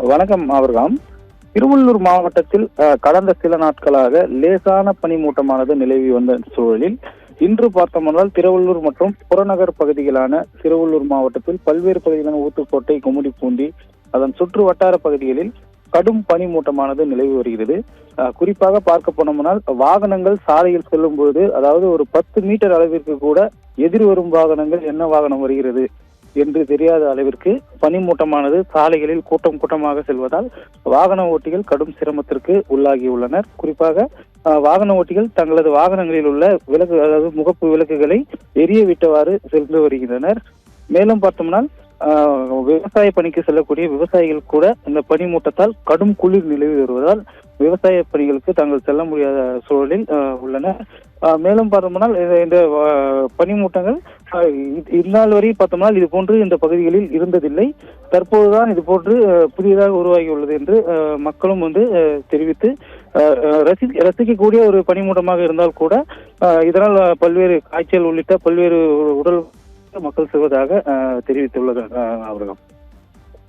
வணக்கம் அவர்காம். திருவள்ளூர் மாவட்டத்தில் கடந்த சில நாட்களாக லேசான பனிமூட்டமானது நிலவி வந்த சூழலில் இன்று பார்த்தோம்னால் திருவள்ளூர் மற்றும் புறநகர் பகுதிகளான திருவள்ளூர் மாவட்டத்தில் பல்வேறு பகுதிகளான ஊத்துக்கோட்டை, கும்மிடிப்பூண்டி, அதன் சுற்று வட்டார பகுதிகளில் கடும் பனிமூட்டமானது நிலவி வருகிறது. குறிப்பாக பார்க்க போனோம்னால் வாகனங்கள் சாலையில் செல்லும் பொழுது, அதாவது ஒரு 10 மீட்டர் அளவிற்கு கூட எதிர் வரும் வாகனங்கள் என்ன வாகனம் வருகிறது என்று தெரியாத அளவிற்கு பனிமூட்டமானது சாலைகளில் கூட்டம் கூட்டமாக செல்வதால் வாகன ஓட்டிகள் கடும் சிரமத்திற்கு உள்ளாகியுள்ளனர். குறிப்பாக வாகன ஓட்டிகள் தங்களது வாகனங்களில் உள்ள விளக்கு, அதாவது முகப்பு விளக்குகளை எரிய விட்டவாறு சென்று வருகின்றனர். மேலும் பார்த்தோம்னால் விவசாய பணிக்கு செல்லக்கூடிய விவசாயிகள் கூட இந்த பனிமூட்டத்தால் கடும் குளிர் நிலவி வருவதால் விவசாய பணிகளுக்கு தாங்கள் செல்ல முடியாத சூழலில் உள்ளனர். மேலும் பார்த்தோம்னால் இந்த பனிமூட்டங்கள் இந்நாள் வரை பார்த்தோம்னா இது போன்று இந்த பகுதிகளில் இருந்ததில்லை. தற்போதுதான் இது போன்று புதியதாக உருவாகியுள்ளது என்று மக்களும் தெரிவித்து ரசிக்கக்கூடிய ஒரு பனிமூட்டமாக இருந்தால் கூட இதனால் பல்வேறு காய்ச்சல் உள்ளிட்ட பல்வேறு உடல் மக்கள் செல்வதாக தெரிவித்துள்ளது அவர்கள்.